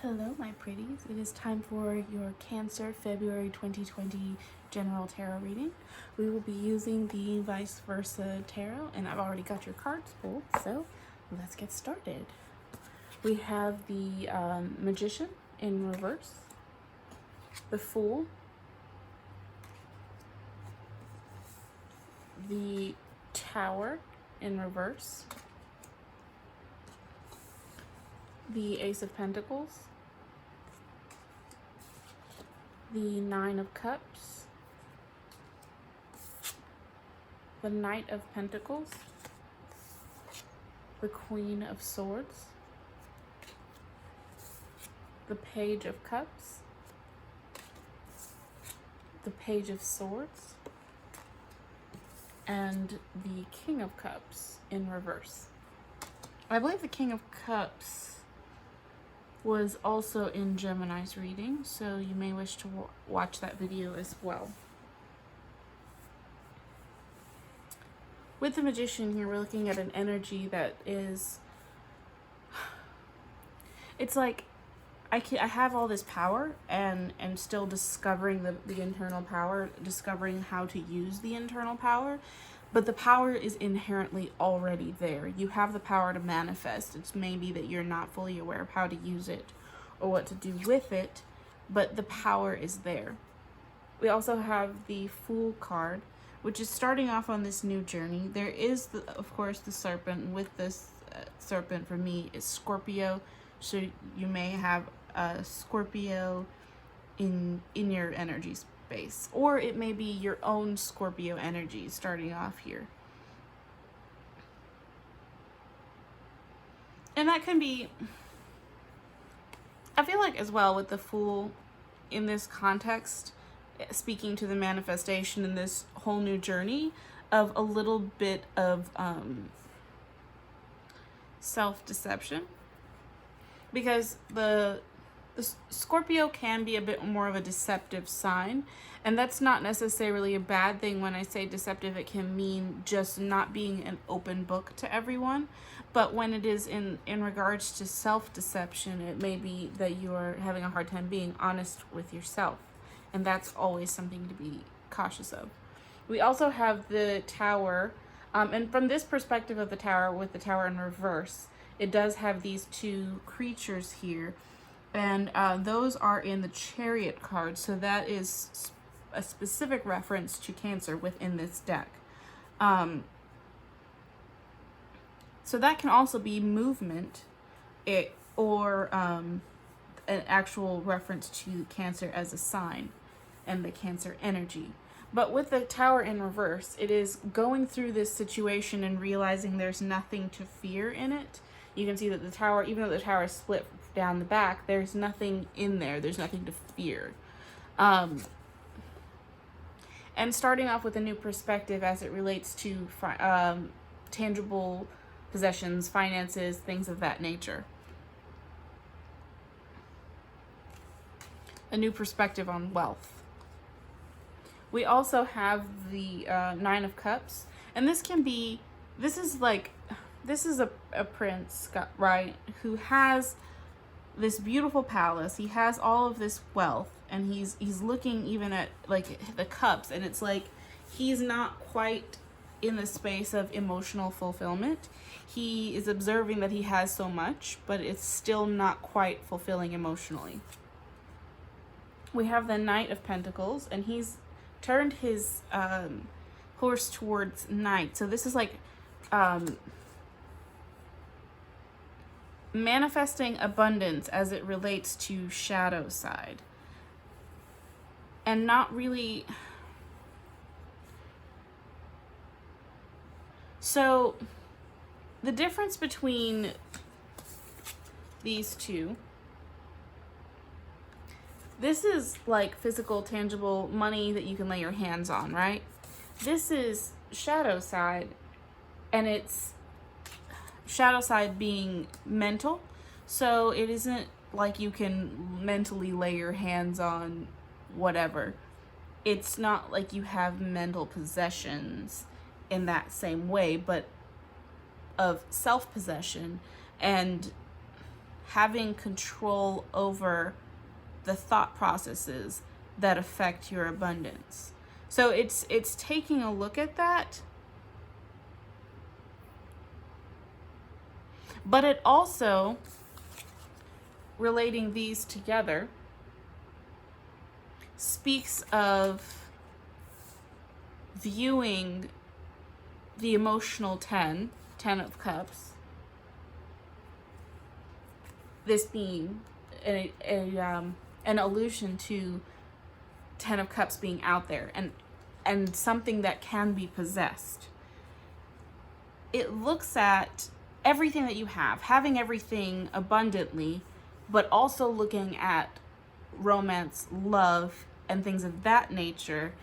Hello, my pretties. It is time for your Cancer February 2020 general tarot reading. We will be using the vice versa tarot, and I've already got your cards pulled, so let's get started. We have the Magician in reverse, the Fool, the Tower in reverse, the Ace of Pentacles, the Nine of Cups, the Knight of Pentacles, the Queen of Swords, the Page of Cups, the Page of Swords, and the King of Cups in reverse. I believe the King of Cups was also in Gemini's reading, so you may wish to watch that video as well. With the Magician here, we're looking at an energy that is, it's like I have all this power and still discovering the internal power, discovering how to use the internal power, but the power is inherently already there. You have the power to manifest. It's maybe that you're not fully aware of how to use it or what to do with it, but the power is there. We also have the Fool card, which is starting off on this new journey. There is, of course, the Serpent. With this Serpent, for me, is Scorpio. So you may have a Scorpio in your energy space, or it may be your own Scorpio energy starting off here. And that can be, I feel like as well with the Fool in this context, speaking to the manifestation in this whole new journey of a little bit of self-deception, because the Scorpio can be a bit more of a deceptive sign, and that's not necessarily a bad thing. When I say deceptive, it can mean just not being an open book to everyone, but when it is in regards to self-deception, it may be that you are having a hard time being honest with yourself, and that's always something to be cautious of. We also have the Tower, and from this perspective of the Tower, with the Tower in reverse, it does have these two creatures here, and those are in the Chariot card, so that is a specific reference to Cancer within this deck. So that can also be movement, or an actual reference to Cancer as a sign and the Cancer energy. But with the Tower in reverse, it is going through this situation and realizing there's nothing to fear in it. You can see that the Tower, even though the Tower is split down the back, there's nothing in there. There's nothing to fear. And starting off with a new perspective as it relates to tangible possessions, finances, things of that nature. A new perspective on wealth. We also have the Nine of Cups, and this is a prince, right, who has this beautiful palace. He has all of this wealth, and he's looking even at like the cups, and it's like he's not quite in the space of emotional fulfillment. He is observing that he has so much, but it's still not quite fulfilling emotionally. We have the Knight of Pentacles, and he's turned his horse towards night. So this is like manifesting abundance as it relates to shadow side, and not really. So the difference between these two, this is like physical, tangible money that you can lay your hands on, right? This is shadow side, and it's shadow side being mental. So it isn't like you can mentally lay your hands on whatever. It's not like you have mental possessions in that same way, but of self-possession and having control over the thought processes that affect your abundance. So it's taking a look at that. But it also, relating these together, speaks of viewing the emotional 10 of Cups, this being an allusion to 10 of Cups being out there and something that can be possessed. It looks at everything that you have, having everything abundantly, but also looking at romance, love, and things of that nature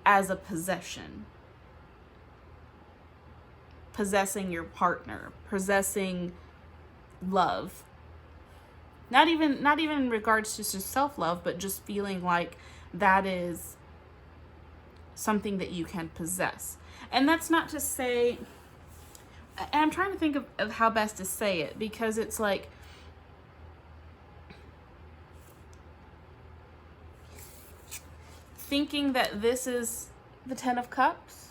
as a possession. Possessing your partner, possessing love. Not even in regards to just self-love, but just feeling like that is something that you can possess. And that's not to say, and I'm trying to think of how best to say it, because it's like, thinking that this is the 10 of Cups,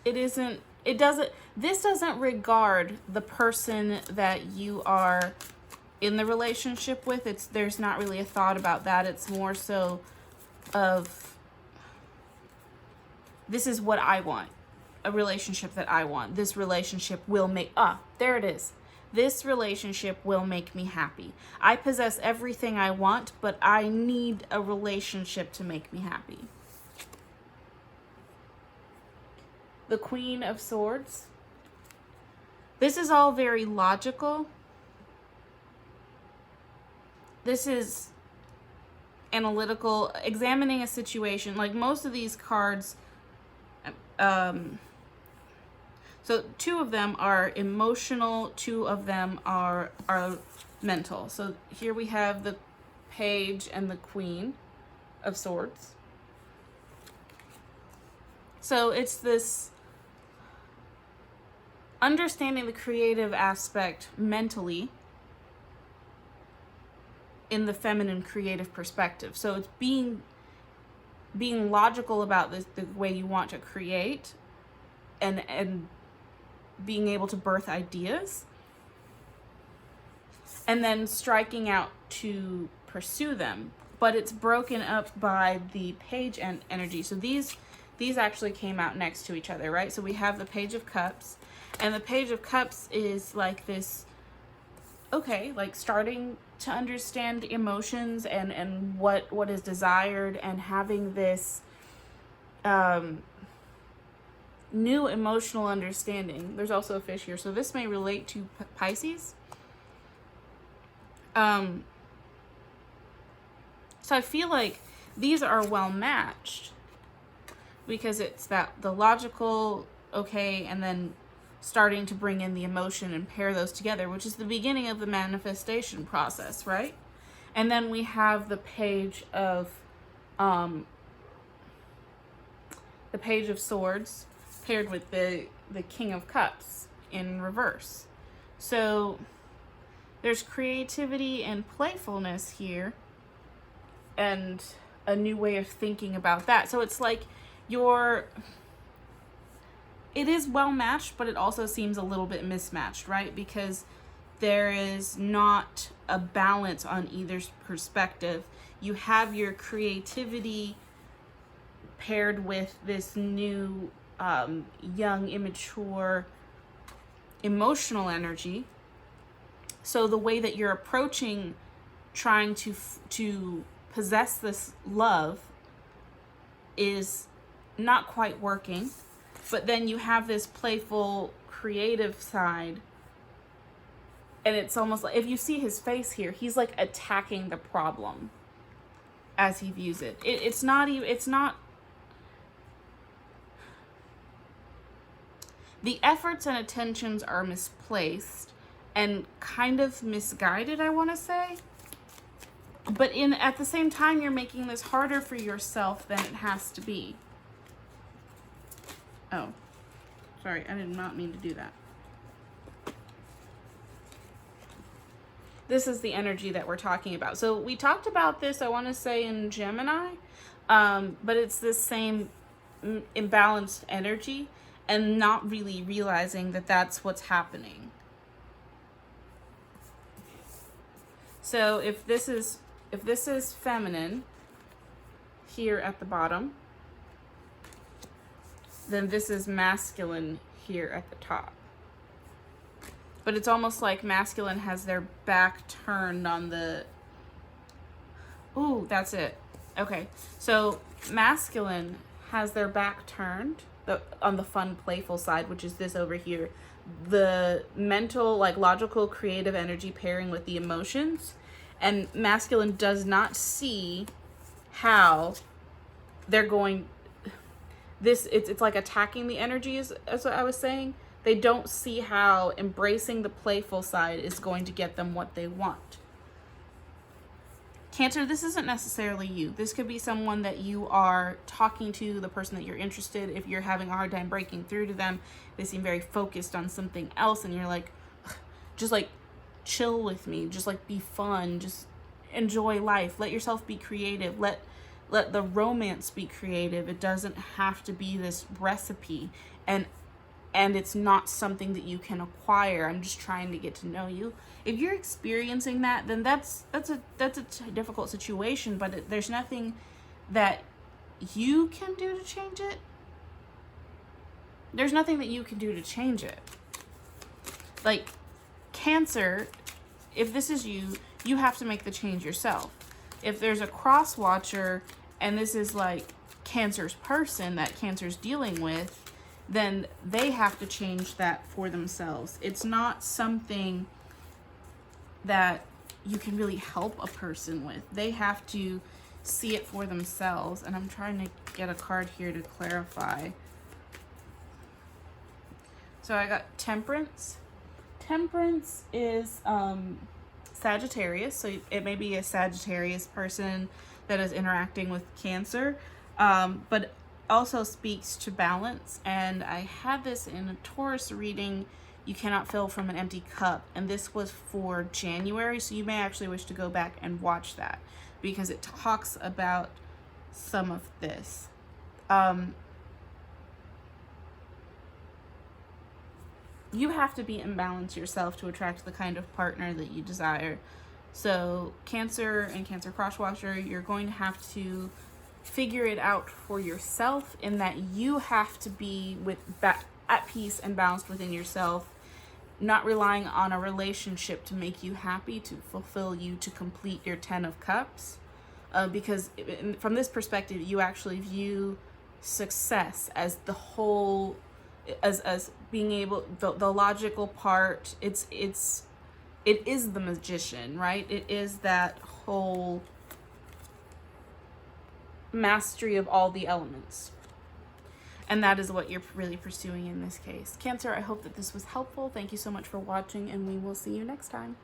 this doesn't regard the person that you are in the relationship with. There's not really a thought about that. It's more so of, this is what I want, a relationship that I want. This relationship will make, there it is. This relationship will make me happy. I possess everything I want, but I need a relationship to make me happy. The Queen of Swords. This is all very logical. This is analytical, examining a situation. Like most of these cards, so 2 of them are emotional, 2 of them are mental. So here we have the Page and the Queen of Swords. So it's this understanding the creative aspect mentally in the feminine creative perspective. So it's being logical about this, the way you want to create, and being able to birth ideas, and then striking out to pursue them. But it's broken up by the Page and energy. So these actually came out next to each other, right? So we have the Page of Cups, and the Page of Cups is like this, okay, like starting to understand emotions and what is desired, and having this new emotional understanding. There's also a fish here, so this may relate to Pisces. So I feel like these are well matched, because it's the logical, okay, and then starting to bring in the emotion and pair those together, which is the beginning of the manifestation process, right? And then we have the Page of Swords paired with the King of Cups in reverse. So there's creativity and playfulness here, and a new way of thinking about that. So it's like it is well matched, but it also seems a little bit mismatched, right? Because there is not a balance on either perspective. You have your creativity paired with this new young, immature, emotional energy. So the way that you're approaching trying to possess this love is not quite working. But then you have this playful, creative side, and it's almost like, if you see his face here, he's like attacking the problem as he views it. It's not, the efforts and attentions are misplaced and kind of misguided, I want to say. But at the same time, you're making this harder for yourself than it has to be. Oh, sorry, I did not mean to do that. this is the energy that we're talking about. So we talked about this, I want to say, in Gemini, but it's this same imbalanced energy and not really realizing that that's what's happening. So if this is feminine here at the bottom, then this is masculine here at the top. But it's almost like masculine has their back turned on the... Ooh, that's it. Okay, so masculine has their back turned on the fun, playful side, which is this over here. The mental, like logical, creative energy pairing with the emotions. And masculine does not see how they're going... It's like attacking the energies, as what I was saying. They don't see how embracing the playful side is going to get them what they want. Cancer, this isn't necessarily you. This could be someone that you are talking to, the person that you're interested. If you're having a hard time breaking through to them, they seem very focused on something else, and you're like, just like, chill with me. Just like, be fun. Just enjoy life. Let yourself be creative. Let the romance be creative. It doesn't have to be this recipe. And it's not something that you can acquire. I'm just trying to get to know you. If you're experiencing that, then that's a difficult situation, but there's nothing that you can do to change it. There's nothing that you can do to change it. Like, Cancer, if this is you, you have to make the change yourself. If there's a cross watcher and this is like Cancer's person that Cancer's dealing with, then they have to change that for themselves. It's not something that you can really help a person with. They have to see it for themselves. And I'm trying to get a card here to clarify. So I got Temperance. Temperance is Sagittarius. So it may be a Sagittarius person that is interacting with Cancer. But also speaks to balance, and I had this in a Taurus reading, you cannot fill from an empty cup, and this was for January, so you may actually wish to go back and watch that because it talks about some of this. You have to be in balance yourself to attract the kind of partner that you desire. So Cancer and Cancer cross-watcher, you're going to have to figure it out for yourself, in that you have to be at peace and balanced within yourself, not relying on a relationship to make you happy, to fulfill you, to complete your 10 of Cups. Because from this perspective, you actually view success as the whole, as being able, the logical part. It is the magician, right? It is that whole mastery of all the elements, and that is what you're really pursuing in this case. Cancer, I hope that this was helpful. Thank you so much for watching, and we will see you next time.